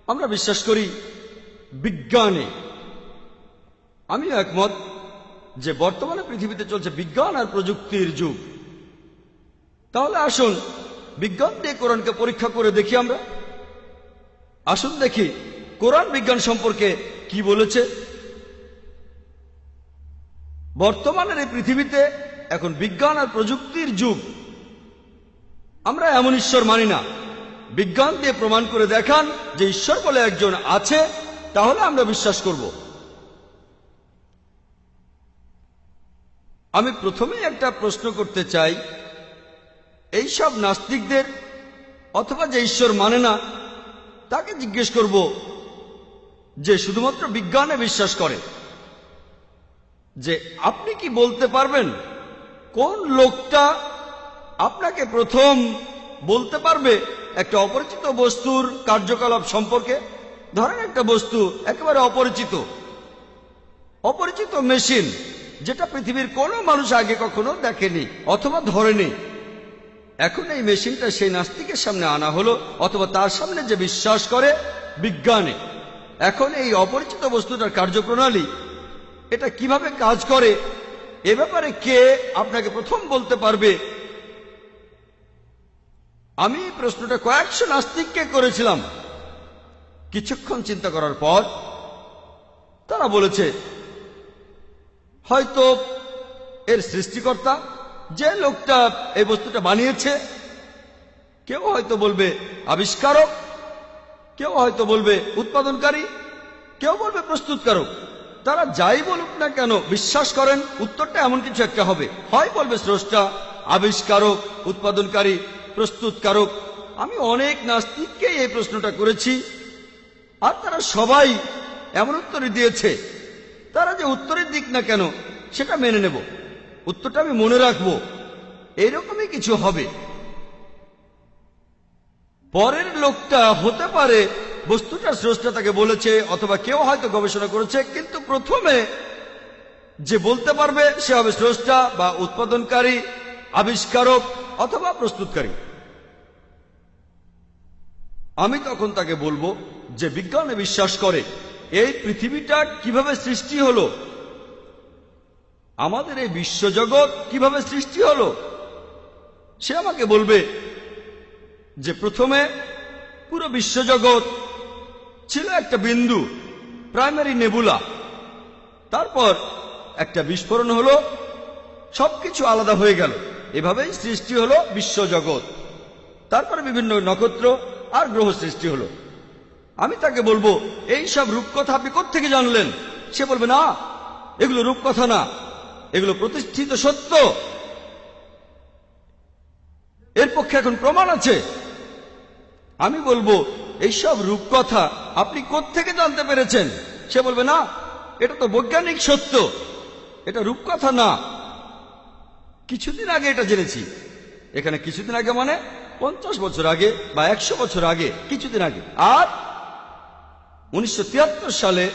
আমরা বিশ্বাস করি বিজ্ঞানে। আমিও একমত যে বর্তমানে পৃথিবীতে চলছে বিজ্ঞান আর প্রযুক্তির যুগ। তাহলে আসুন বিজ্ঞান দিয়ে কোরআনকে পরীক্ষা করে দেখি আমরা। আসুন দেখি কোরআন বিজ্ঞান সম্পর্কে কি বলেছে। বর্তমানের এই পৃথিবীতে এখন বিজ্ঞান আর প্রযুক্তির যুগ। আমরা এমন ঈশ্বর মানি না। বিজ্ঞান দিয়ে প্রমাণ করে দেখান যে ঈশ্বর বলে একজন আছে, তাহলে আমরা বিশ্বাস করব। আমি প্রথমেই একটা প্রশ্ন করতে চাই, এই সব নাস্তিকদের অথবা যে ঈশ্বর মানে না তাকে জিজ্ঞেস করব, যে শুধুমাত্র বিজ্ঞানে বিশ্বাস করে, যে আপনি কি বলতে পারবেন কোন লোকটা আপনাকে প্রথম বলতে পারবে একটা অপরিচিত বস্তুর কার্যকলাপ সম্পর্কে? ধরেন একটা বস্তু একেবারে অপরিচিত মেশিন, যেটা পৃথিবীর কোনো মানুষ আগে কখনো দেখেনি অথবা ধরেনি। এখন এই মেশিনটা সেই নাস্তিকের সামনে আনা হলো, অথবা তার সামনে যে বিশ্বাস করে বিজ্ঞানে। এখন এই অপরিচিত বস্তুটার কার্যপ্রণালী, এটা কিভাবে কাজ করে, এ ব্যাপারে কে আপনাকে প্রথম বলতে পারবে? আমি এই প্রশ্নটা কয়েকশো নাস্তিককে করেছিলাম। কিছুক্ষণ চিন্তা করার পর তারা বলেছে হয়তো এর সৃষ্টিকর্তা, যে লোকটা এই বস্তুটা বানিয়েছে। কেউ হয়তো বলবে আবিষ্কারক, কেউ হয়তো বলবে উৎপাদনকারী, কেউ বলবে প্রস্তুতকারক। তারা যাই বলুক না কেন বিশ্বাস করেন উত্তরটা এমন কিছু একটা হবে। হয় বলবে স্রষ্টা, আবিষ্কারক, উৎপাদনকারী, প্রস্তুতকারক। আমি অনেক নাস্তিককে এই প্রশ্নটা করেছি, আর তারা সবাই এমন উত্তরই দিয়েছে। তারা যে উত্তরের দিক না কেন সেটা মেনে নেব, উত্তরটা আমি মনে রাখবো, এইরকমই কিছু হবে। পরের লোকটা হতে পারে বস্তুটার স্রষ্টা তাকে বলেছে, অথবা কেউ হয়তো গবেষণা করেছে, কিন্তু প্রথমে যে বলতে পারবে সে হবে স্রষ্টা বা উৎপাদনকারী, আবিষ্কারক অথবা প্রস্তুতকারী। আমি তখন তাকে বলবো যে বিজ্ঞানে বিশ্বাস করে এই পৃথিবীটা কিভাবে সৃষ্টি হলো, আমাদের এই বিশ্বজগৎ কিভাবে সৃষ্টি হলো। সে আমাকে বলবে যে প্রথমে পুরো বিশ্বজগৎ ছিল একটা বিন্দু, প্রাইমারি নেবুলা। তারপর একটা বিস্ফোরণ হলো, সবকিছু আলাদা হয়ে গেল। এভাবেই সৃষ্টি হলো বিশ্বজগৎ। তারপরে বিভিন্ন নক্ষত্র আর গ্রহ সৃষ্টি হলো। আমি তাকে বলবো এই সব রূপকথা আপনি কোত্থেকে জানলেন? সে বলবে না, এগুলো রূপকথা না, এগুলো প্রতিষ্ঠিত সত্য, এর পক্ষে এখন প্রমাণ আছে। আমি বলবো এইসব রূপকথা আপনি কোত্থেকে জানতে পেরেছেন? সে বলবে না, এটা তো বৈজ্ঞানিক সত্য, এটা রূপকথা না। কিছুদিন আগে এটা জেনেছি। এখানে কিছুদিন আগে মানে 50 বছর আগে বা 100 বছর আগে, কিছুদিন আগে। আর 1973 সালে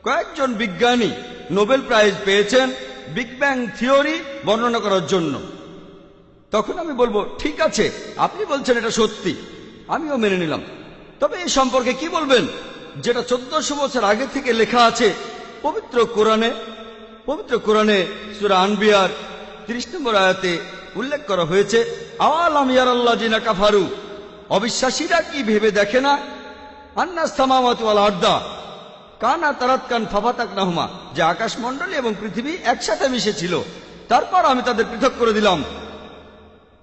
কয়েকজন বিজ্ঞানী নোবেল প্রাইজ পেয়েছেন বিগ ব্যাং থিওরি বর্ণনা করার জন্য। তখন আমি বলবো ঠিক আছে, আপনি বলছেন এটা সত্যি, আমিও মেনে নিলাম। তবে এই সম্পর্কে কি বলবেন যেটা 1400 বছর আগে থেকে লেখা আছে পবিত্র কোরআনে? পবিত্র কোরআনে সূরা আনবিয়ার 30 নম্বর আয়াতে উল্লেখ করা হয়েছে, আওয়ালাম ইয়ারাল্লাযিনা কাফারু, অবিশ্বাসীরা কি ভেবে দেখে না, আন্নাস সামাওয়াতু ওয়াল আরদা কানা তারাতকান ফাফাতাকনাহুমা, যে আকাশমণ্ডলী এবং পৃথিবী একসাথে মিশেছিল, তারপর আমি তাদের পৃথক করে দিলাম।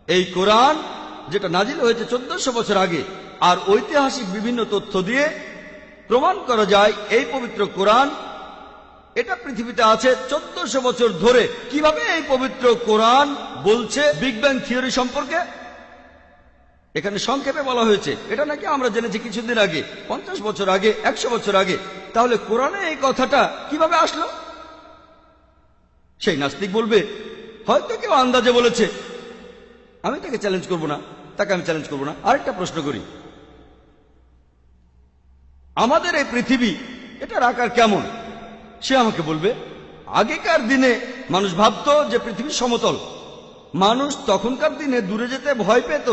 এই কোরআন যেটা নাজিল হয়েছে 1400 বছর আগে, আর ঐতিহাসিক বিভিন্ন তথ্য দিয়ে প্রমাণ করা যায় এই পবিত্র কোরআন এটা পৃথিবীতে আছে 1400 বছর ধরে। কিভাবে এই পবিত্র কোরআন বলছে বিগ ব্যাং থিওরি সম্পর্কে? এখানে সংক্ষেপে বলা হয়েছে এটা নাকি আমরা জেনেছি কিছুদিন আগে, 50 বছর আগে, 100 বছর আগে। তাহলে কোরআনে এই কথাটা কিভাবে আসলো? সেই নাস্তিক বলবে হয়তো কেউ আন্দাজে বলেছে। আমি তাকে চ্যালেঞ্জ করব না, তাকে আমি চ্যালেঞ্জ করব না। আরেকটা প্রশ্ন করি, আমাদের এই পৃথিবী এটার আকার কেমন? সে আমাকে বলবে আগেকার দিনে মানুষ ভাবত যে পৃথিবী সমতল। মানুষ তখনকার দিনে দূরে যেতে ভয় পেত,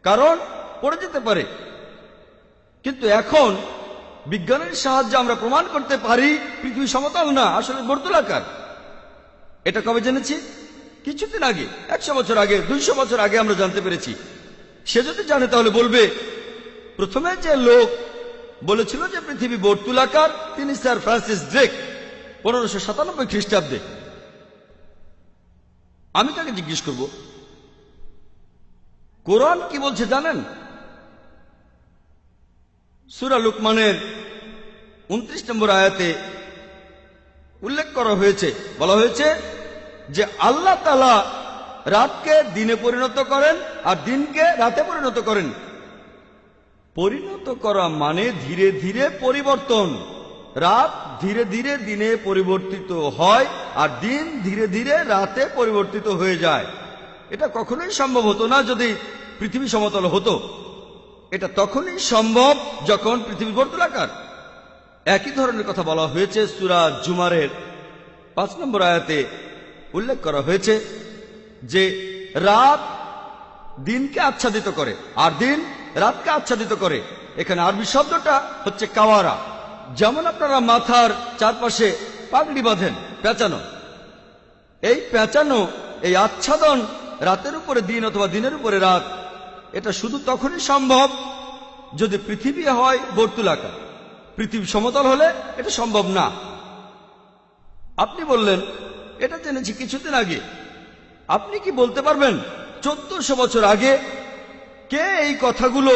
কারণ পড়ে যেতে পারে। কিন্তু এখন বিজ্ঞানের সাহায্যে আমরা প্রমাণ করতে পারি পৃথিবী সমতল না, আসলে বর্তুলাকার। এটা কবে জেনেছি? কিছুদিন আগে, 100 বছর আগে, 200 বছর আগে আমরা জানতে পেরেছি। সে যদি জানে তাহলে বলবে, প্রথমে যে লোক বলেছিল যে পৃথিবী বর্তুলাকার তিনি স্যার ফ্রান্সিস ড্রেক, 1597 খ্রিস্টাব্দে। আমি তাকে জিজ্ঞেস করব, কোরআন কি বলছে জানেন? সূরা লুকমানের 29 নম্বর আয়াতে উল্লেখ করা হয়েছে, বলা হয়েছে যে আল্লাহ তাআলা রাতকে দিনে পরিণত করেন আর দিনকে রাতে পরিণত করেন। পরিণত করা মানে ধীরে ধীরে পরিবর্তন। রাত ধীরে ধীরে দিনে পরিবর্তিত হয় আর দিন ধীরে ধীরে রাতে পরিবর্তিত হয়ে যায়। এটা কখনোই সম্ভব হতো না যদি পৃথিবী সমতল হতো। এটা তখনই সম্ভব যখন পৃথিবী বর্তুলাকার। একই ধরনের কথা বলা হয়েছে সূরা জুমারের 5 নম্বর আয়াতে উল্লেখ করা হয়েছে যে রাত দিনকে আচ্ছাদিত করে আর দিন রাতকে আচ্ছাদিত করে। এখানে আরবি শব্দটা হচ্ছে কাওয়ারা। যেমন আপনারা মাথার চারপাশে পাগড়ি বাঁধেন, পেঁচানো। এই পেঁচানো, এই আচ্ছাদন রাতের উপরে দিন অথবা দিনের উপরে রাত, এটা শুধু তখনই সম্ভব যদি পৃথিবী হয় বর্তুলাকার। পৃথিবী সমতল হলে এটা সম্ভব না। আপনি বললেন এটা জেনেছি কিছুদিন আগে। আপনি কি বলতে পারবেন 1400 বছর আগে কে এই কথাগুলো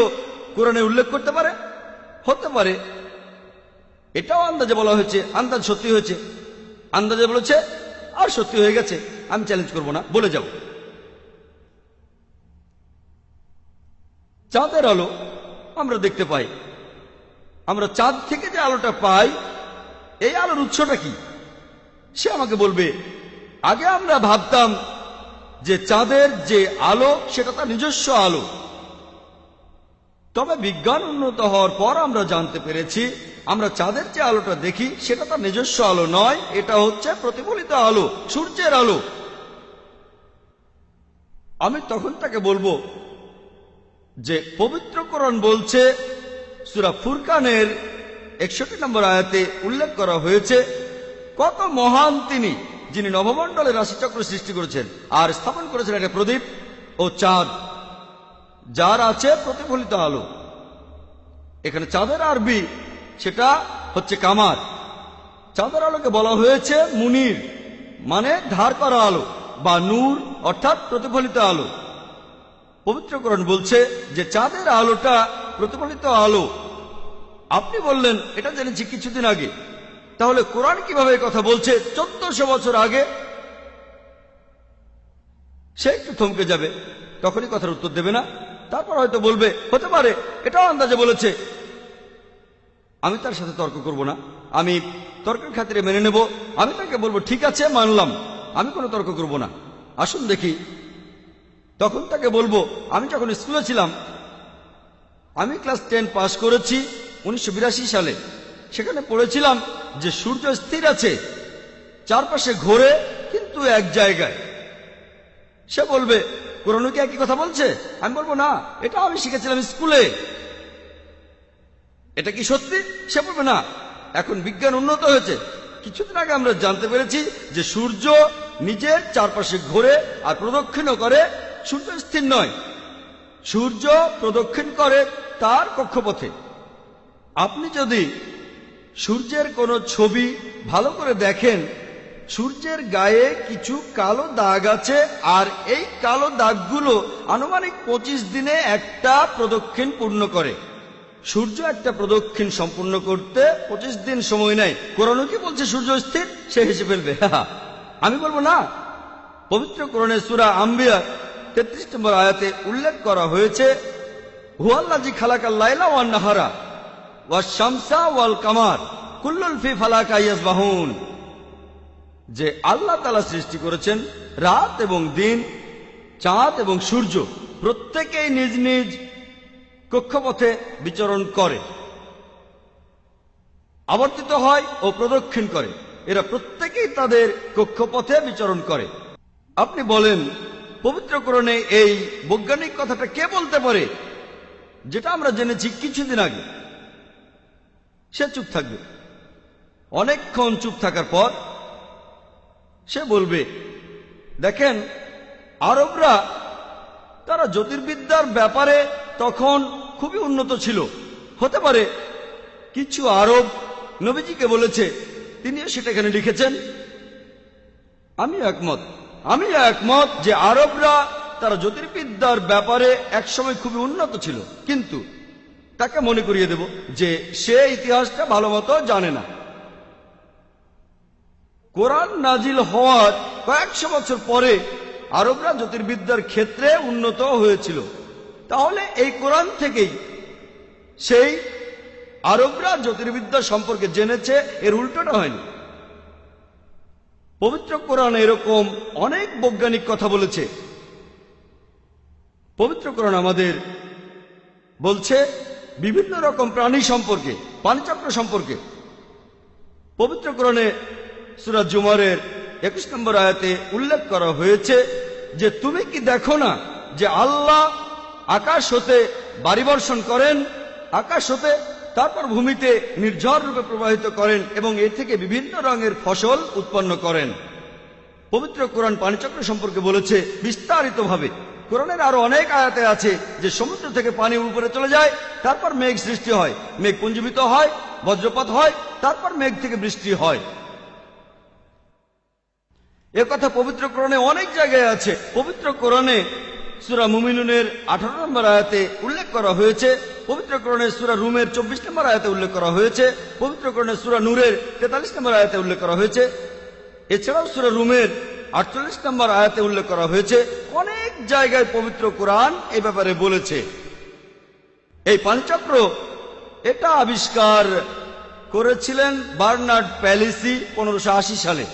কোরআনে উল্লেখ করতে পারে? হতে পারে এটাও আন্দাজে বলা হয়েছে, আন্দাজ সত্যি হয়েছে, আন্দাজে বলেছে আর সত্যি হয়ে গেছে। আমি চ্যালেঞ্জ করব না, বলে যাব। চাঁদের আলো আমরা দেখতে পাই। আমরা চাঁদ থেকে যে আলোটা পাই, এই আলোর উৎসটা কি? সে আমাকে বলবে, আগে আমরা ভাবতাম যে চাঁদের যে আলো সেটা তার নিজস্ব আলো। তবে বিজ্ঞান উন্নত হওয়ার পর আমরা জানতে পেরেছি আমরা চাঁদের যে আলোটা দেখি সেটা তার নিজস্ব আলো নয়, এটা হচ্ছে প্রতিফলিত আলো, সূর্যের আলো। আমি তখন তাকে বলবো যে পবিত্র কোরআন বলছে, সূরা ফুরকানের 61 নম্বর আয়াতে উল্লেখ করা হয়েছে কত মহান তিনি, যিনি নবমণ্ডলের রাশিচক্র সৃষ্টি করেছেন আর স্থাপন করেছেন একটা প্রদীপ ও চাঁদ, যার আছে প্রতিফলিত আলো। এখানে চাঁদের আরবি সেটা হচ্ছে কামার। চাঁদের আলোকে বলা হয়েছে মুনির, মানে ধার করা আলো, বা নূর অর্থাৎ প্রতিফলিত আলো। পবিত্র কোরআন বলছে যে চাঁদের আলোটা প্রতিফলিত আলো। আপনি বললেন এটা জেনেছি কিছুদিন আগে। তাহলে কোরআন কিভাবে কথা বলছে 1400 বছর আগে? সে একটু থমকে যাবে, তখনই কথার উত্তর দেবে না। তারপর হয়তো বলবে হতে পারে এটাও আন্দাজে বলেছে। আমি তার সাথে তর্ক করব না, আমি তর্কের খাতিরে মেনে নেব। আমি তাকে বলবো ঠিক আছে, মানলাম, আমি কোনো তর্ক করব না, আসুন দেখি। তখন তাকে বলবো, আমি যখন স্কুলে ছিলাম, আমি ক্লাস 10 পাস করেছি 1982 সালে। সেখানে পড়েছিলাম যে সূর্য স্থির আছে, চারপাশে ঘোরে কিন্তু এক জায়গায়। সে বলবে কোরআন কি একই কথা বলছে? আমি বলবো না, এটা আমি শিখেছিলাম স্কুলে। এটা কি সত্যি? সে বলবে না, এখন বিজ্ঞান উন্নত হয়েছে। কিছুদিন আগে আমরা জানতে পেরেছি যে সূর্য নিজের চারপাশে ঘোরে আর প্রদক্ষিণও করে। সূর্য স্থির নয়, সূর্য প্রদক্ষিণ করে তার কক্ষপথে। আপনি যদি সূর্যের কোনো ছবি ভালো করে দেখেন, সূর্যের গায়ে কিছু কালো দাগ আছে আর এই কালো দাগগুলো আনুমানিক 25 দিনে একটা প্রদক্ষিণ পূর্ণ করে। সূর্য একটা প্রদক্ষিণ সম্পূর্ণ করতে 25 দিন সময় নেয়। কোরআন কি বলছে সূর্য স্থির? সে হেসে ফেলবে। আমি বলবো না। পবিত্র কোরআনে সূরা আম্বিয়া 33 নম্বর আয়াতে উল্লেখ করা হয়েছে হুয়াল্লাযী খালাকাল লাইলা ওয়ান নাহারা ওয়াশ শামসা ওয়াল কামার কুল্লুন ফি ফালাকা ইয়াসবাহুন, যে আল্লাহ তাআলা সৃষ্টি করেছেন রাত এবং দিন, চাঁদ এবং সূর্য, প্রত্যেকেই নিজ নিজ কক্ষপথে বিচরণ করে, আবর্তিত হয় ও প্রদক্ষিণ করে। এরা প্রত্যেকেই তাদের কক্ষপথে বিচরণ করে। আপনি বলেন পবিত্র কোরআনে এই বৈজ্ঞানিক কথাটা কে বলতে পারে, যেটা আমরা জেনেছি কিছুদিন আগে? সে চুপ থাকবে। অনেকক্ষণ চুপ থাকার পর সে বলবে, দেখেন, আরবরা তারা জ্যোতির্বিদ্যার ব্যাপারে তখন খুবই উন্নত ছিল। হতে পারে কিছু আরব নবীজিকে বলেছে, তিনিও সেটা এখানে লিখেছেন। আমি একমত যে আরবরা তারা জ্যোতির্বিদ্যার ব্যাপারে একসময় খুবই উন্নত ছিল, কিন্তু তাকে মনে করিয়ে দেব যে সে ইতিহাসটা ভালো মতো জানে না। কোরআন নাজিল হওয়ার কয়েকশো বছর পরে আরবরা জ্যোতির্বিদ্যার ক্ষেত্রে উন্নত হয়েছিল। তাহলে এই কোরআন থেকেই সেই আরবরা জ্যোতির্বিদ্যা সম্পর্কে জেনেছে, এর উল্টোটা হয়নি। পবিত্র কোরআন এরকম অনেক বৈজ্ঞানিক কথা বলেছে। পবিত্র কোরআন আমাদের বলছে বিভিন্ন রকম প্রাণী সম্পর্কে, পানিচক্র সম্পর্কে। পবিত্র কোরআনে সূরা জুমারের 21 নম্বর আয়াতে উল্লেখ করা হয়েছে যে তুমি কি দেখো না যে আল্লাহ আকাশ হতে বাড়ি বর্ষণ করেন, আকাশ হতে, তারপর ভূমিতে নির্ঝর রূপে প্রবাহিত করেন এবং এ থেকে বিভিন্ন রঙের ফসল উৎপন্ন করেন। পবিত্র কোরআন পানিচক্র সম্পর্কে বলেছে বিস্তারিতভাবে। কোরআনের আরো অনেক আয়াতে আছে যে সমুদ্র থেকে পানি উপরে চলে যায়, তারপর মেঘ সৃষ্টি হয়, মেঘ পুঞ্জীভূত হয়, বজ্রপাত হয়, তারপর মেঘ থেকে বৃষ্টি হয়। এ কথা পবিত্র কোরআনে অনেক জায়গায় আছে। পবিত্র কোরআনে সূরা মুমিনুনের 18 নম্বর আয়াতে উল্লেখ করা হয়েছে, পবিত্র কোরআনে সূরা রুমের 24 নম্বর আয়াতে উল্লেখ করা হয়েছে, পবিত্র কোরআনে সূরা নূরের 43 নম্বর আয়াতে উল্লেখ করা হয়েছে। এছাড়াও সূরা রুমের 48 নম্বর আয়াতে উল্লেখ করা হয়েছে। অনেক জায়গায় পবিত্র কোরআন এই ব্যাপারে বলেছে। এই পানিচক্র এটা আবিষ্কার করেছিলেন বার্নার্ড প্যালিসি 1580 সালে।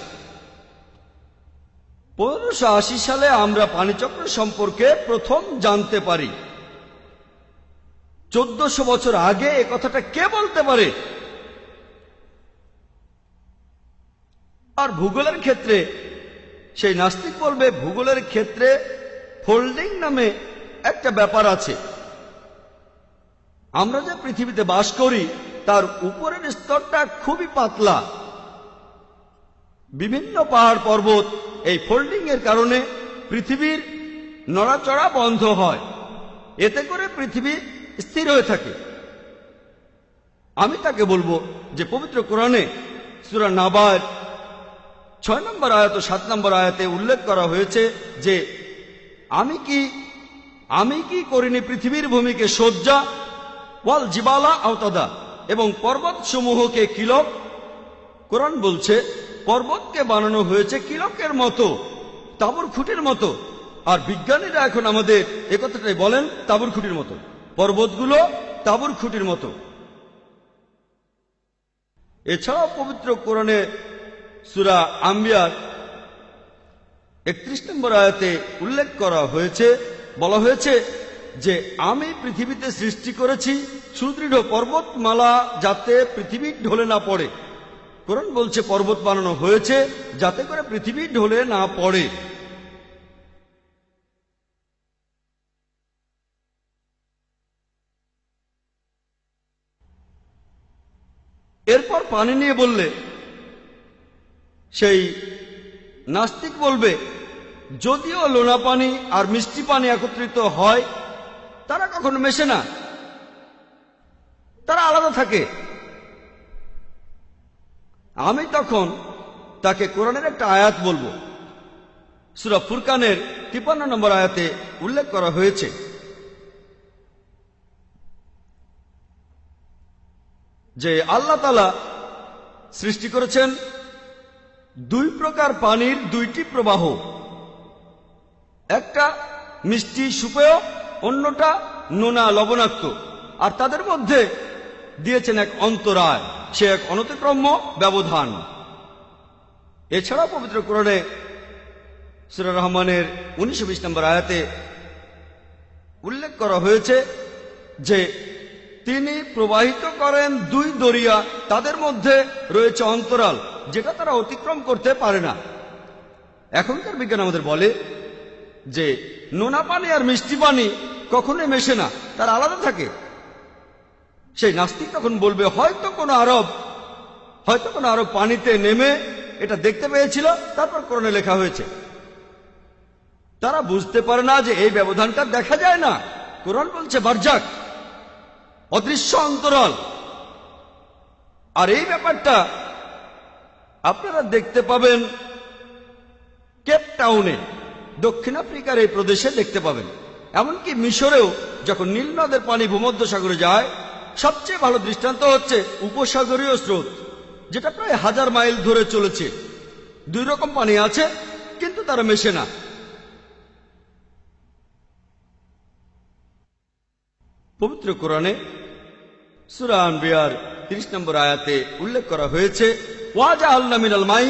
1580 সালে আমরা পানিচক্র সম্পর্কে প্রথম জানতে পারি। 1400 বছর আগে এ কথাটা কে বলতে পারে? আর ভূগোলের ক্ষেত্রে সেই নাস্তিক বলবে ভূগোলের ক্ষেত্রে ফোল্ডিং নামে একটা ব্যাপার আছে। আমরা যে পৃথিবীতে বাস করি তার উপরের স্তরটা খুবই পাতলা। বিভিন্ন পাহাড় পর্বত এই ফোল্ডিং এর কারণে পৃথিবীর নড়াচড়া বন্ধ হয়, এতে করে পৃথিবী স্থির হয়ে থাকে। আমি তাকে বলবো যে পবিত্র কোরআনে সূরা নাবার 6 নম্বর আয়াত ও 7 নম্বর আয়াতে উল্লেখ করা হয়েছে যে আমি কি করিনি পৃথিবীর ভূমিকে সজ্জা, ওয়াল জিবালা আওতাদা, এবং পর্বত সমূহকে কিলক। কোরআন বলছে পর্বতকে বানানো হয়েছে কিলকের মতো, তাঁবুর খুঁটির মতো। আর বিজ্ঞানীরা এখন আমাদের একথাটাই বলেন, তাঁবুর খুঁটির মতো। পর্বতগুলো তাঁবুর খুঁটির মতো। এছাড়াও পবিত্র কোরআনে সূরা আম্বিয়ার 31 নম্বর আয়াতে উল্লেখ করা হয়েছে, বলা হয়েছে যে আমি পৃথিবীতে সৃষ্টি করেছি সুদৃঢ় পর্বতমালা যাতে পৃথিবী ঢলে না পড়ে। কোরআন বলছে পর্বত বানানো হয়েছে যাতে করে পৃথিবী ঢলে না পড়ে। এরপর পানি নিয়ে বললে সেই নাস্তিক বলবে যদিও লোনা পানি আর মিষ্টি পানি একত্রিত হয় তারা কখনো মেশে না, তারা আলাদা থাকে। আমি তখন তাকে কোরআনের একটা আয়াত বলবো। সূরা ফুরকানের 53 নম্বর আয়াতে উল্লেখ করা হয়েছে যে আল্লাহ তাআলা সৃষ্টি করেছেন দুই প্রকার পানির দুইটি প্রবাহ, একটা মিষ্টি সুপেয়, অন্যটা নোনা লবণাক্ত, আর তাদের মধ্যে দিয়েছেন এক অন্তরায়, সে এক অনতিক্রম্য ব্যবধান। এছাড়াও পবিত্র কোরআনে সূরা রহমানের 19-20 নম্বর আয়াতে উল্লেখ করা হয়েছে যে তিনি প্রবাহিত করেন দুই দরিয়া, তাদের মধ্যে রয়েছে অন্তরাল যেটা তারা অতিক্রম করতে পারে না। এখনকার বিজ্ঞান আমাদের বলে যে নোনা পানি আর মিষ্টি পানি কখনোই মেশে না, তারা আলাদা থাকে। সেই নাস্তিক তখন বলবে হয়তো কোনো আরব পানিতে নেমে এটা দেখতে পেয়েছিল, তারপর কোরআনে লেখা হয়েছে। তারা বুঝতে পারে না যে এই ব্যবধানটা দেখা যায় না। কোরআন বলছে বারজাক, অদৃশ্য অন্তরাল। আর এই ব্যাপারটা আপনারা দেখতে পাবেন কেপ টাউনে, দক্ষিণ আফ্রিকার এই প্রদেশে দেখতে পাবেন। এমনকি মিশরেও যখন নীল নদের পানি ভূমধ্যসাগরে যায়, সবচেয়ে ভালো দৃষ্টান্ত হচ্ছে উপসাগরীয় স্রোত, যেটা প্রায় 1000 মাইল ধরে চলেছে। 2 রকম পানি আছে, কিন্তু তারা মেশে না। পবিত্র কোরআনে সূরা আনবিয়ার 30 নম্বর আয়াতে উল্লেখ করা হয়েছে, ওয়াজআলনা মিনাল মাই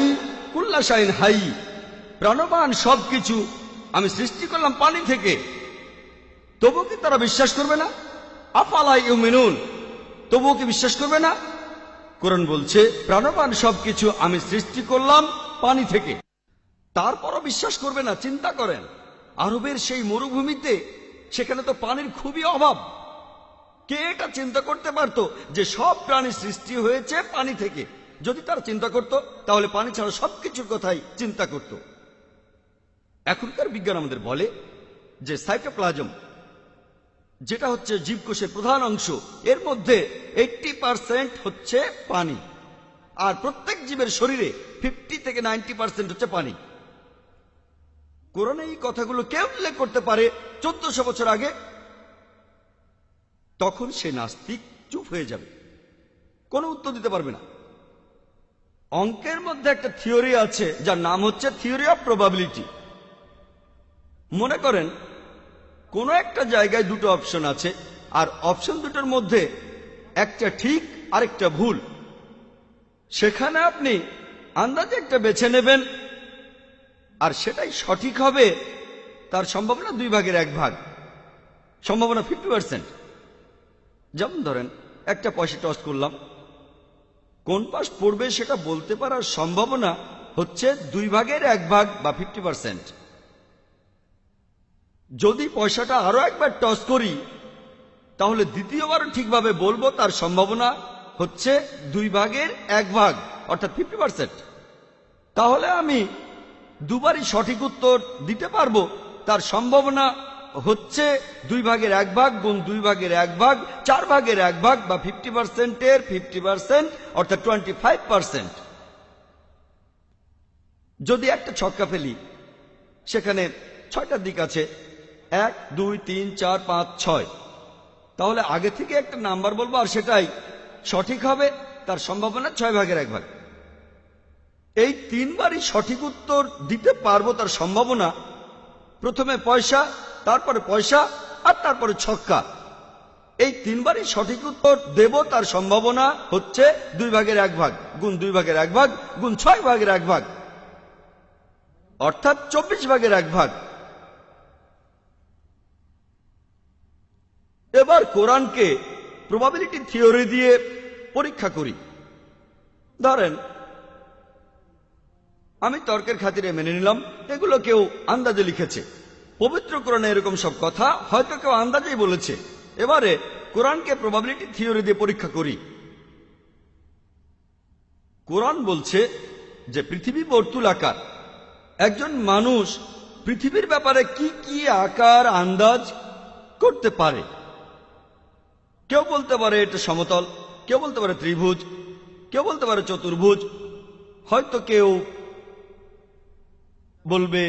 কুল্লা শাইইন হাই, প্রাণবান সবকিছু আমি সৃষ্টি করলাম পানি থেকে। তবুও কি তারা বিশ্বাস করবে না? আফালা ইউমিনুন, তবুও কি বিশ্বাস করবে না? কোরআন বলছে প্রাণবান সবকিছু আমি সৃষ্টি করলাম পানি থেকে, তারপরও বিশ্বাস করবে না। চিন্তা করেন, আরবের সেই মরুভূমিতে, সেখানে তো পানির খুবই অভাব। কে এটা চিন্তা করতে পারতো যে সব প্রাণী সৃষ্টি হয়েছে পানি থেকে? যদি তারা চিন্তা করত, তাহলে পানি ছাড়া সবকিছুর কথাই চিন্তা করত। এখনকার বিজ্ঞান আমাদের বলে যে সাইটোপ্লাজম, যেটা হচ্ছে জীবকোষের প্রধান অংশ, এর মধ্যে 80% হচ্ছে পানি। আর প্রত্যেক জীবের শরীরে 50 থেকে 90% হচ্ছে পানি। কোরআনে এই কথাগুলো কে উল্লেখ করতে পারে 1400 বছর আগে? তখন সে নাস্তিক চুপ হয়ে যাবে, কোনো উত্তর দিতে পারবে না। অঙ্কের মধ্যে একটা থিওরি আছে যার নাম হচ্ছে থিওরি অফ প্রবাবিলিটি। মনে করেন কোনো একটা জায়গায় 2টো অপশন আছে, আর অপশন দুটোর মধ্যে একটা ঠিক আর একটা ভুল। সেখানে আপনি আন্দাজে একটা বেছে নেবেন, আর সেটাই সঠিক হবে, তার সম্ভাবনা 2 ভাগের 1 ভাগ, সম্ভাবনা 50%। যেমন ধরেন একটা পয়সা টস করলাম, কোন পাশ পড়বে সেটা বলতে পারার সম্ভাবনা হচ্ছে 2 ভাগের 1 ভাগ বা 50%। যদি পয়সাটা আরো একবার টস করি, তাহলে দ্বিতীয়বার ঠিকভাবে বলবো, তার সম্ভাবনা হচ্ছে 2 ভাগের 1 ভাগ, অর্থাৎ 50%। তাহলে আমি দুবারই সঠিক উত্তর দিতে পারবো, তার সম্ভাবনা হচ্ছে 2 ভাগের 1 ভাগ গুণ 2 ভাগের 1 ভাগ, 4 ভাগের 1 ভাগ বা 50%-এর 50%, অর্থাৎ 25%। যদি একটা ছক্কা ফেলি, সেখানে 6টা দিক আছে, 1 2 3 4 5 6, তাহলে আগে থেকে একটা নাম্বার বলবো আর সেটাই সঠিক হবে, তার সম্ভাবনা 6 ভাগের 1 ভাগ। এই 3 বারই সঠিক উত্তর দিতে পারবো, তার সম্ভাবনা প্রথমে পয়সা, তারপরে পয়সা, আর তারপরে ছক্কা। এই 3 বারই সঠিক উত্তর দেব, তার সম্ভাবনা হচ্ছে 2 ভাগের 1 ভাগ গুণ 2 ভাগের 1 ভাগ গুণ 6 ভাগের 1 ভাগ, অর্থাৎ 24 ভাগের 1 ভাগ। এবার কোরআনকে প্রবাবিলিটি থিওরি দিয়ে পরীক্ষা করি। ধরেন আমি তর্কের খাতিরে মেনে নিলাম এগুলো কেউ আন্দাজে লিখেছে। পবিত্র কোরআনে এরকম সব কথা হয়তো কেউ আন্দাজেই বলেছে। এবারে কোরআনকে প্রবাবিলিটি থিওরি দিয়ে পরীক্ষা করি। কোরআন বলছে যে পৃথিবী বর্তুলাকার। একজন মানুষ পৃথিবীর ব্যাপারে কি কি আকার আন্দাজ করতে পারে? কেউ বলতে পারে এটা সমতল, কেউ বলতে পারে ত্রিভুজ, কেউ বলতে পারে চতুর্ভুজ, হয়তো কেউ বলবে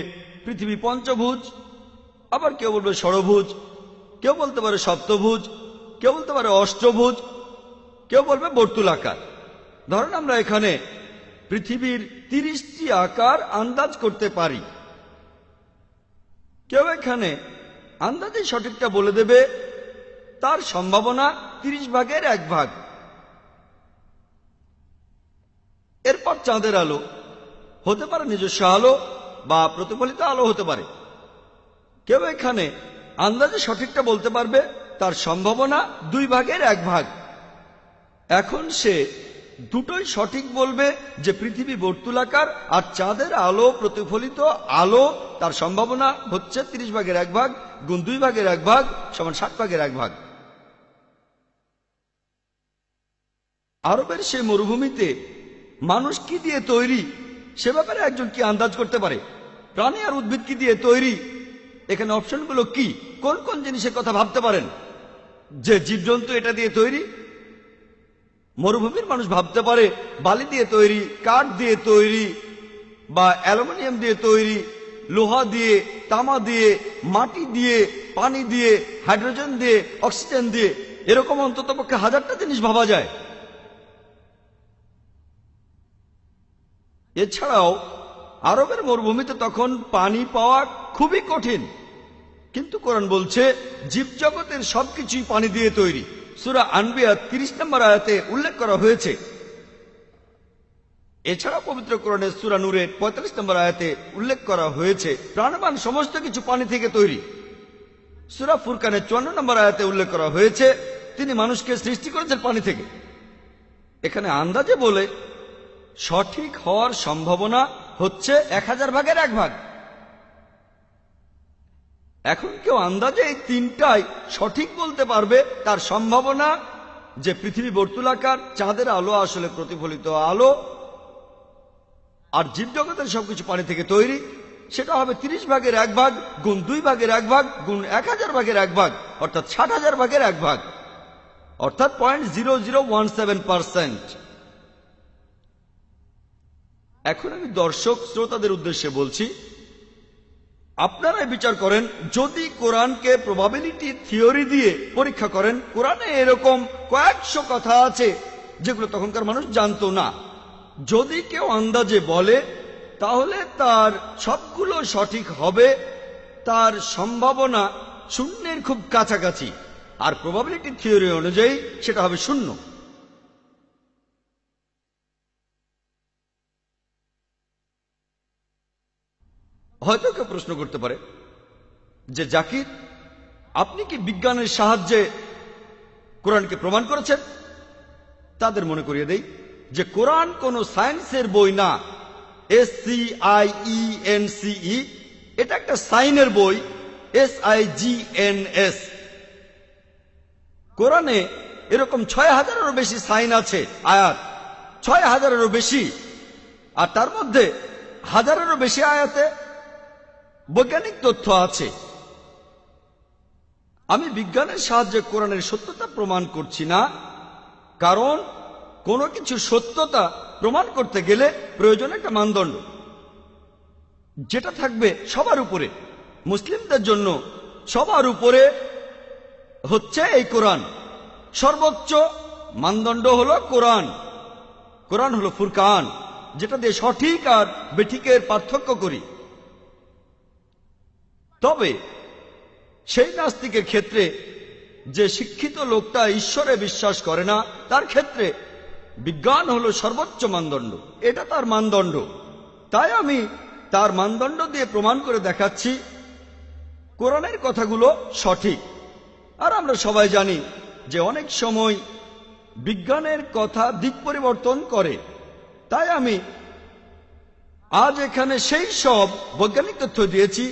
পৃথিবী পঞ্চভুজ, আবার কেউ বলবে ষড়ভুজ, কেউ বলতে পারে সপ্তভুজ, কেউ বলতে পারে অষ্টভুজ, কেউ বলবে বর্তুলাকার। ধরেন আমরা এখানে পৃথিবীর 30টি আকার আন্দাজ করতে পারি। কেউ এখানে আন্দাজে সঠিকটা বলে দেবে, তার সম্ভাবনা 30 ভাগের 1 ভাগ। এরপর চাঁদের আলো হতে পারে নিজস্ব আলো বা প্রতিফলিত আলো হতে পারে। কেউ এখানে আন্দাজে সঠিকটা বলতে পারবে, তার সম্ভাবনা 2 ভাগের 1 ভাগ। এখন সে দুটোই সঠিক বলবে যে পৃথিবী বর্তুলাকার, আর চাঁদের আলো প্রতিফলিত আলো, তার সম্ভাবনা হচ্ছে 30 ভাগের 1 ভাগ গুণ 2 ভাগের 1 ভাগ সমান 60 ভাগের 1 ভাগ। আরবের সেই মরুভূমিতে মানুষ কি দিয়ে তৈরি সে ব্যাপারে একজন কি আন্দাজ করতে পারে? প্রাণী আর উদ্ভিদ কি দিয়ে তৈরি, এখানে অপশনগুলো কি? কোন কোন জিনিসের কথা ভাবতে পারেন যে জীবজন্তু এটা দিয়ে তৈরি? মরুভূমির মানুষ ভাবতে পারে বালি দিয়ে তৈরি, কাঠ দিয়ে তৈরি, বা অ্যালুমিনিয়াম দিয়ে তৈরি, লোহা দিয়ে, তামা দিয়ে, মাটি দিয়ে, পানি দিয়ে, হাইড্রোজেন দিয়ে, অক্সিজেন দিয়ে, এরকম অন্ততপক্ষে হাজারটা জিনিস ভাবা যায়। এছাড়াও আরবের মরুভূমিতে তখন পানি পাওয়া খুবই কঠিন, কিন্তু কোরআন বলছে জীবজগতের সবকিছুই পানি দিয়ে তৈরি। সূরা আনবিয়া 30 নম্বর আয়াতে উল্লেখ করা হয়েছে। এছাড়া পবিত্র কোরআনের সূরা নূরের 45 নম্বর আয়াতে উল্লেখ করা হয়েছে প্রাণবান সমস্ত কিছু পানি থেকে তৈরি। সূরা ফুরকানের 54 নম্বর আয়াতে উল্লেখ করা হয়েছে তিনি মানুষকে সৃষ্টি করেছেন পানি থেকে। এখানে আন্দাজে বলে সঠিক হওয়ার সম্ভাবনা হচ্ছে 1000 ভাগের 1 ভাগ। এখন কেউ আন্দাজে এই তিনটাই সঠিক বলতে পারবে তার সম্ভাবনা যে পৃথিবী বর্তুলাকার, চাঁদের আলো আসলে প্রতিফলিত আলো, আর জীবজগতের সবকিছু পানি থেকে তৈরি, সেটা হবে 30 ভাগের 1 ভাগ গুণ 2 ভাগের 1 ভাগ গুণ 1000 ভাগের 1 ভাগ, অর্থাৎ 60,000 ভাগের 1 ভাগ, অর্থাৎ 0.0017%। এখন আমি দর্শক শ্রোতাদের উদ্দেশ্যে বলছি, আপনারাই বিচার করেন, যদি কোরআনকে প্রবাবিলিটি থিওরি দিয়ে পরীক্ষা করেন, কোরআনে এরকম কয়েকশো কথা আছে যেগুলো তখনকার মানুষ জানতো না। যদি কেউ আন্দাজে বলে তাহলে তার সবগুলো সঠিক হবে, তার সম্ভাবনা শূন্যের খুব কাছাকাছি, আর প্রবাবিলিটি থিওরি অনুযায়ী সেটা হবে 0। হয়তো কেউ প্রশ্ন করতে পারে যে জাকির, আপনি কি বিজ্ঞানের সাহায্যে কোরআনকে প্রমাণ করেছেন? তাদের মনে করিয়ে দেই যে কোরআন কোনো সায়েন্সের বই না। SCIENCE, এটা একটা সাইনের বই, SIGNS। কোরআনে এরকম 6000-এরও বেশি সাইন আছে, আয়াত 6000-এরও বেশি, আর তার মধ্যে 1000-এরও বেশি আয়াতে বৈজ্ঞানিক তথ্য আছে। আমি বিজ্ঞানের সাহায্যে কোরআনের সত্যতা প্রমাণ করছি না, কারণ কোনো কিছু সত্যতা প্রমাণ করতে গেলে প্রয়োজন একটা মানদণ্ড, যেটা থাকবে সবার উপরে। মুসলিমদের জন্য সবার উপরে হচ্ছে এই কোরআন। সর্বোচ্চ মানদণ্ড হলো কোরআন। কোরআন হলো ফুরকান, যেটা দিয়ে সঠিক আর বেঠিকের পার্থক্য করি। তবে সেই নাস্তিকের ক্ষেত্রে, যে শিক্ষিত লোকটা ঈশ্বরে বিশ্বাস করে না, তার ক্ষেত্রে বিজ্ঞান হলো সর্বোচ্চ মানদণ্ড, এটা তার মানদণ্ড। তাই আমি তার মানদণ্ড দিয়ে প্রমাণ করে দেখাচ্ছি কোরআনের কথাগুলো সঠিক। আর আমরা সবাই জানি যে অনেক সময় বিজ্ঞানের কথা দিক পরিবর্তন করে। তাই আমি আজ এখানে সেই সব বৈজ্ঞানিক তথ্য দিয়েছি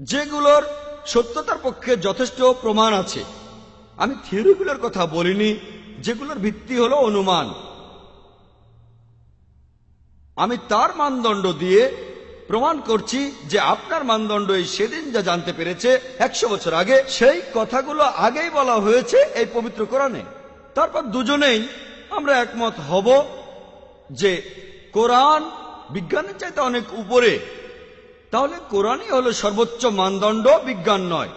যেগুলোর সত্যতার পক্ষে যথেষ্ট প্রমাণ আছে। আমি থিওরিগুলোর কথা বলিনি, যেগুলোর ভিত্তি হলো অনুমান। আমি তার মানদণ্ড দিয়ে প্রমাণ করছি যে আপনার মানদণ্ড এই সেদিন যা জানতে পেরেছে 100 বছর আগে, সেই কথাগুলো আগেই বলা হয়েছে এই পবিত্র কোরআনে। তারপর দুজনেই আমরা একমত হব যে কোরআন বিজ্ঞানের চাইতে অনেক উপরে। তাহলে কোরআনই হলো সর্বোচ্চ মানদণ্ড, বিজ্ঞান নয়।